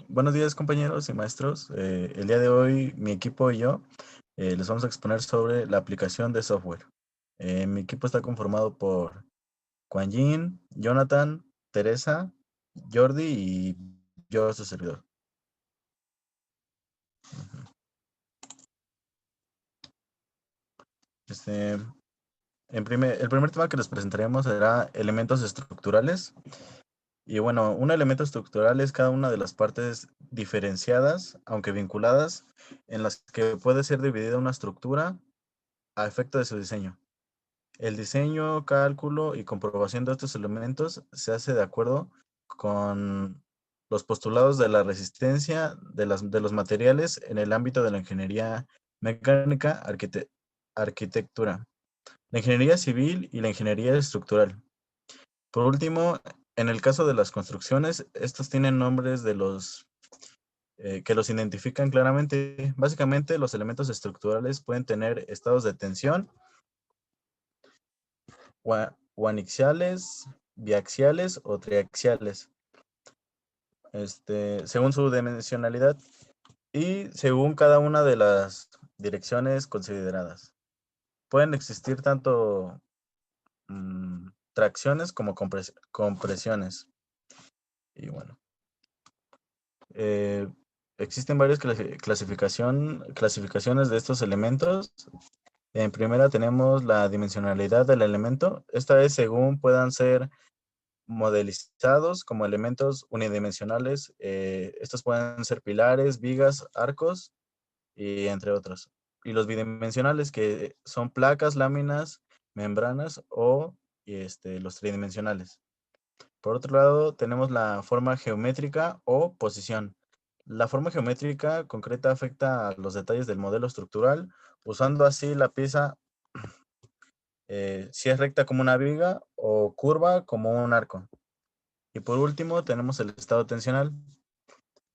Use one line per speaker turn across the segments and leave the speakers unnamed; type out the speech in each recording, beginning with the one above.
Buenos días, compañeros y maestros. El día de hoy mi equipo y yo les vamos a exponer sobre la aplicación de software. Mi equipo está conformado por Juan Jin, Jonathan, Teresa, Jordi y yo, su servidor. Este, el primer tema que les presentaremos será elementos estructurales. Y bueno, un elemento estructural es cada una de las partes diferenciadas, aunque vinculadas, en las que puede ser dividida una estructura a efecto de su diseño. El diseño, cálculo y comprobación de estos elementos se hace de acuerdo con los postulados de la resistencia de los materiales en el ámbito de la ingeniería mecánica, arquitectura, la ingeniería civil y la ingeniería estructural. Por último, en el caso de las construcciones, estos tienen nombres de los que los identifican claramente. Básicamente, los elementos estructurales pueden tener estados de tensión, o anixiales, biaxiales o triaxiales, según su dimensionalidad y según cada una de las direcciones consideradas. Pueden existir tanto tracciones como compresiones. Y bueno, eh, existen varias clasificaciones de estos elementos. En primera tenemos la dimensionalidad del elemento. Esta es según puedan ser modelizados como elementos unidimensionales. Estos pueden ser pilares, vigas, arcos y entre otros. Y los bidimensionales, que son placas, láminas, membranas o los tridimensionales. Por otro lado, tenemos la forma geométrica o posición. La forma geométrica concreta afecta a los detalles del modelo estructural, usando así la pieza si es recta como una viga o curva como un arco. Y por último, tenemos el estado tensional.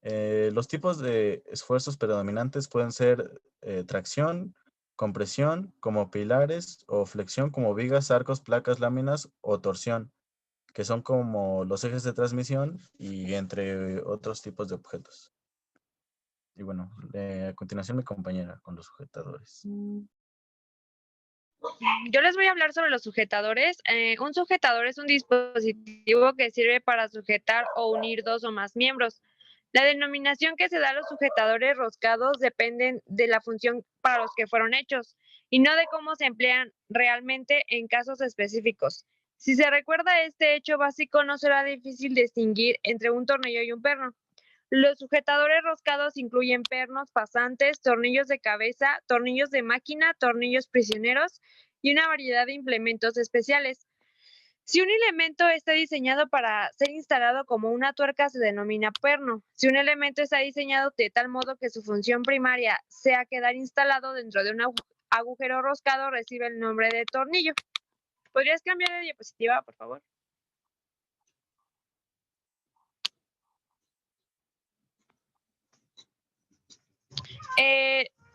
Los tipos de esfuerzos predominantes pueden ser tracción, compresión como pilares o flexión como vigas, arcos, placas, láminas o torsión, que son como los ejes de transmisión y entre otros tipos de objetos. Y bueno, a continuación mi compañera con los sujetadores.
Yo les voy a hablar sobre los sujetadores. Un sujetador es un dispositivo que sirve para sujetar o unir dos o más miembros. La denominación que se da a los sujetadores roscados dependen de la función para los que fueron hechos y no de cómo se emplean realmente en casos específicos. Si se recuerda este hecho básico, no será difícil distinguir entre un tornillo y un perno. Los sujetadores roscados incluyen pernos, pasantes, tornillos de cabeza, tornillos de máquina, tornillos prisioneros y una variedad de implementos especiales. Si un elemento está diseñado para ser instalado como una tuerca, se denomina perno. Si un elemento está diseñado de tal modo que su función primaria sea quedar instalado dentro de un agujero roscado, recibe el nombre de tornillo. ¿Podrías cambiar de diapositiva, por favor?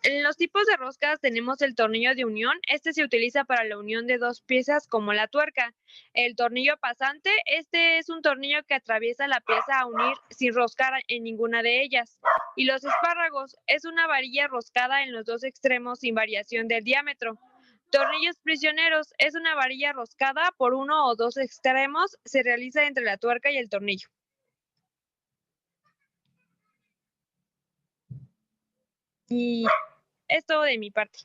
En los tipos de roscas tenemos el tornillo de unión. Este se utiliza para la unión de dos piezas como la tuerca. El tornillo pasante, este es un tornillo que atraviesa la pieza a unir sin roscar en ninguna de ellas. Y los espárragos, es una varilla roscada en los dos extremos sin variación del diámetro. Tornillos prisioneros, es una varilla roscada por uno o dos extremos, se realiza entre la tuerca y el tornillo. Y es todo de mi parte.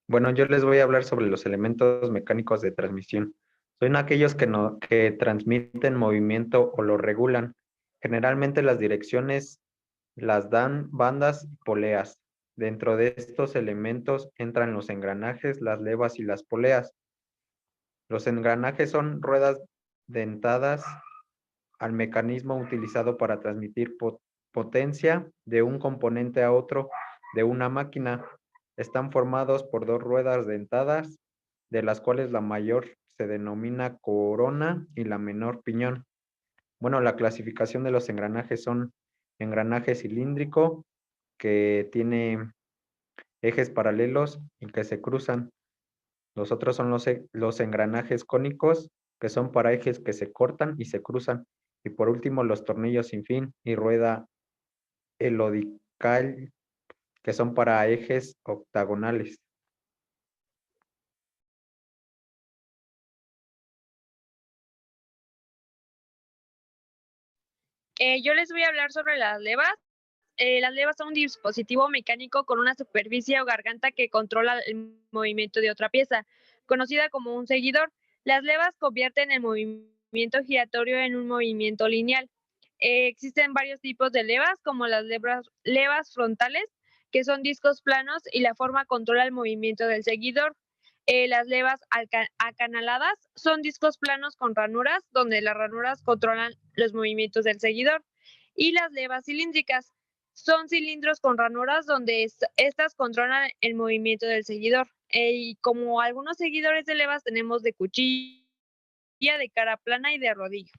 Bueno, yo les voy a hablar sobre los elementos mecánicos de transmisión. Son aquellos que transmiten movimiento o lo regulan. Generalmente las direcciones las dan bandas y poleas. Dentro de estos elementos entran los engranajes, las levas y las poleas. Los engranajes son ruedas dentadas al mecanismo utilizado para transmitir potencia de un componente a otro de una máquina. Están formados por dos ruedas dentadas, de las cuales la mayor se denomina corona y la menor piñón. Bueno, la clasificación de los engranajes son engranaje cilíndrico, que tiene ejes paralelos y que se cruzan. Los otros son los engranajes cónicos, que son para ejes que se cortan y se cruzan. Y por último, los tornillos sin fin y rueda helicoidal, que son para ejes octagonales.
Yo les voy a hablar sobre las levas. Las levas son un dispositivo mecánico con una superficie o garganta que controla el movimiento de otra pieza, conocida como un seguidor. Las levas convierten el movimiento giratorio en un movimiento lineal. Existen varios tipos de levas, como las levas frontales, que son discos planos y la forma controla el movimiento del seguidor. Las levas acanaladas son discos planos con ranuras, donde las ranuras controlan los movimientos del seguidor. Y las levas cilíndricas son cilindros con ranuras donde estas controlan el movimiento del seguidor. Y como algunos seguidores de levas tenemos de cuchilla, de cara plana y de rodillo.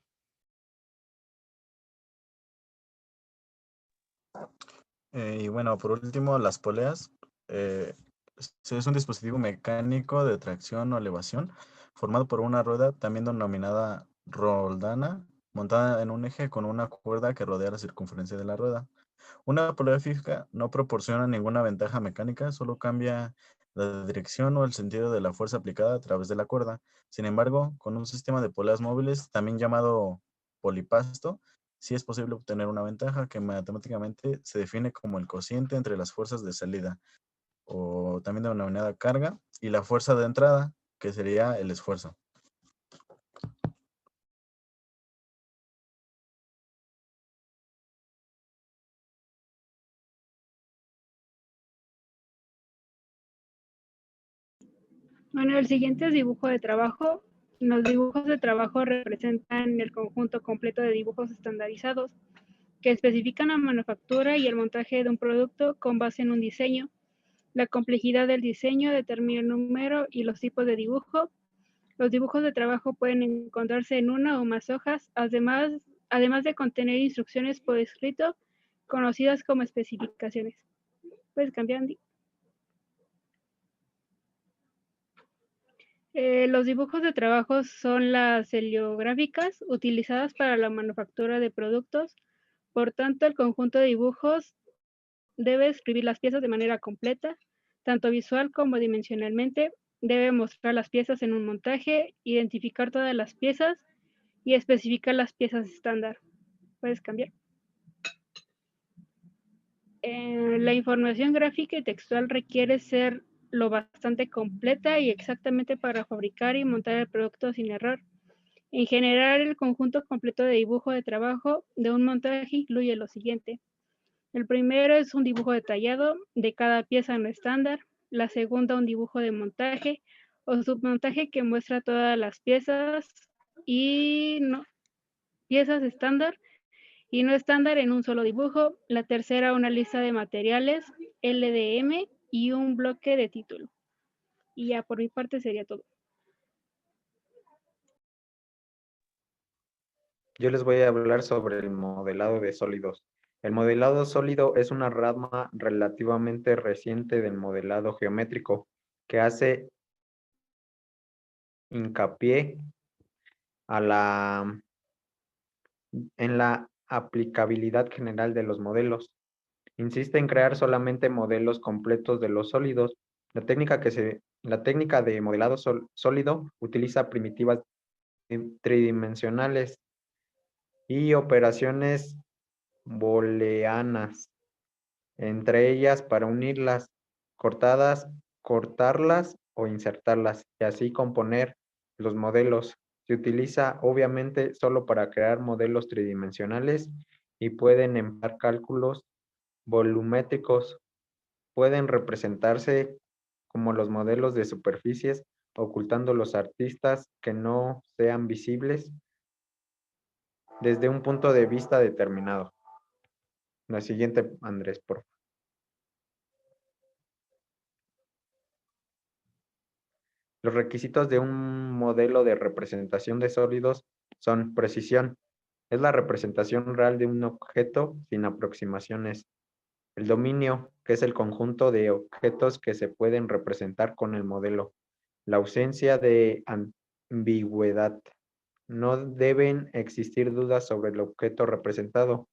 Y bueno, por último, las poleas. Es un dispositivo mecánico de tracción o elevación formado por una rueda, también denominada roldana, montada en un eje con una cuerda que rodea la circunferencia de la rueda. Una polea fija no proporciona ninguna ventaja mecánica, solo cambia la dirección o el sentido de la fuerza aplicada a través de la cuerda. Sin embargo, con un sistema de poleas móviles, también llamado polipasto, sí es posible obtener una ventaja que matemáticamente se define como el cociente entre las fuerzas de salida, o también denominada carga, y la fuerza de entrada, que sería el esfuerzo.
Bueno, el siguiente es dibujo de trabajo. Los dibujos de trabajo representan el conjunto completo de dibujos estandarizados que especifican la manufactura y el montaje de un producto con base en un diseño. La complejidad del diseño determina el número y los tipos de dibujo. Los dibujos de trabajo pueden encontrarse en una o más hojas, además de contener instrucciones por escrito, conocidas como especificaciones. Puedes cambiar, Andy. Los dibujos de trabajo son las heliográficas utilizadas para la manufactura de productos. Por tanto, el conjunto de dibujos debe escribir las piezas de manera completa, tanto visual como dimensionalmente. Debe mostrar las piezas en un montaje, identificar todas las piezas y especificar las piezas estándar. Puedes cambiar. La información gráfica y textual requiere ser lo bastante completa y exactamente para fabricar y montar el producto sin error. En general, el conjunto completo de dibujo de trabajo de un montaje incluye lo siguiente. El primero es un dibujo detallado de cada pieza no estándar. La segunda, un dibujo de montaje o submontaje que muestra todas las piezas piezas estándar y no estándar en un solo dibujo. La tercera, una lista de materiales, LDM y un bloque de título. Y ya por mi parte sería todo.
Yo les voy a hablar sobre el modelado de sólidos. El modelado sólido es una rama relativamente reciente del modelado geométrico que hace hincapié en la aplicabilidad general de los modelos. Insiste en crear solamente modelos completos de los sólidos. La técnica de modelado sólido utiliza primitivas tridimensionales y operaciones booleanas, entre ellas para unirlas, cortarlas o insertarlas, y así componer los modelos. Se utiliza obviamente solo para crear modelos tridimensionales y pueden emplear cálculos volumétricos. Pueden representarse como los modelos de superficies, ocultando los artistas que no sean visibles desde un punto de vista determinado. La siguiente, Andrés, por favor. Los requisitos de un modelo de representación de sólidos son precisión. Es la representación real de un objeto sin aproximaciones. El dominio, que es el conjunto de objetos que se pueden representar con el modelo. La ausencia de ambigüedad. No deben existir dudas sobre el objeto representado.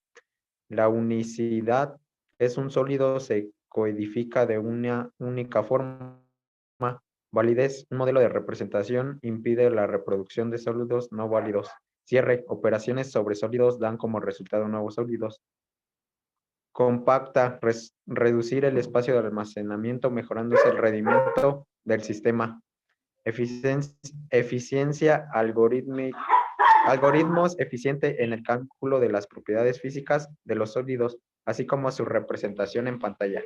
La unicidad es un sólido, se codifica de una única forma. Validez, un modelo de representación impide la reproducción de sólidos no válidos. Cierre, operaciones sobre sólidos dan como resultado nuevos sólidos. Compacta, reducir el espacio de almacenamiento mejorándose el rendimiento del sistema. Eficiencia algoritmos eficiente en el cálculo de las propiedades físicas de los sólidos, así como su representación en pantalla.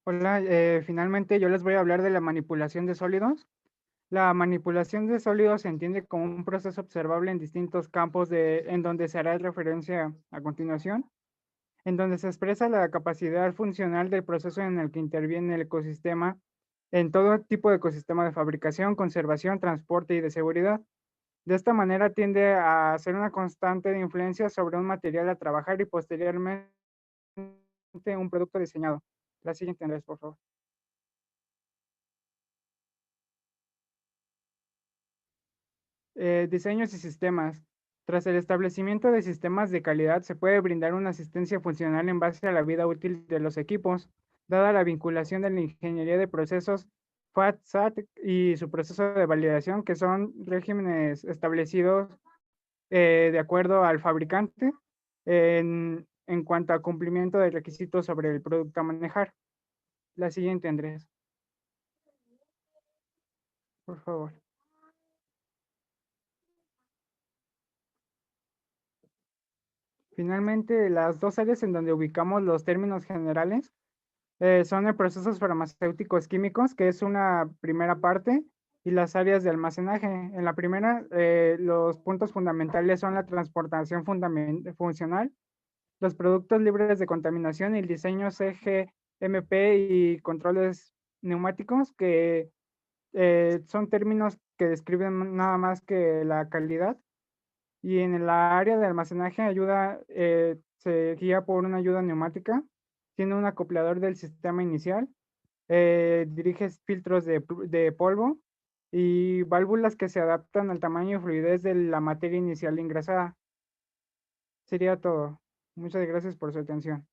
Hola, finalmente yo les voy a hablar de la manipulación de sólidos. La manipulación de sólidos se entiende como un proceso observable en distintos campos en donde se hará referencia a continuación, en donde se expresa la capacidad funcional del proceso en el que interviene el ecosistema en todo tipo de ecosistema de fabricación, conservación, transporte y de seguridad. De esta manera tiende a ser una constante de influencia sobre un material a trabajar y posteriormente un producto diseñado. La siguiente, Andrés, por favor. Diseños y sistemas. Tras el establecimiento de sistemas de calidad, se puede brindar una asistencia funcional en base a la vida útil de los equipos, dada la vinculación de la ingeniería de procesos FAT, SAT y su proceso de validación, que son regímenes establecidos de acuerdo al fabricante en cuanto a cumplimiento de requisitos sobre el producto a manejar. La siguiente, Andrés. Por favor. Finalmente, las dos áreas en donde ubicamos los términos generales son el procesos farmacéuticos químicos, que es una primera parte, y las áreas de almacenaje. En la primera, los puntos fundamentales son la transportación funcional, los productos libres de contaminación y el diseño CGMP y controles neumáticos, que son términos que describen nada más que la calidad. Y en la área de almacenaje se guía por una ayuda neumática, tiene un acoplador del sistema inicial, dirige filtros de polvo y válvulas que se adaptan al tamaño y fluidez de la materia inicial ingresada. Sería todo. Muchas gracias por su atención.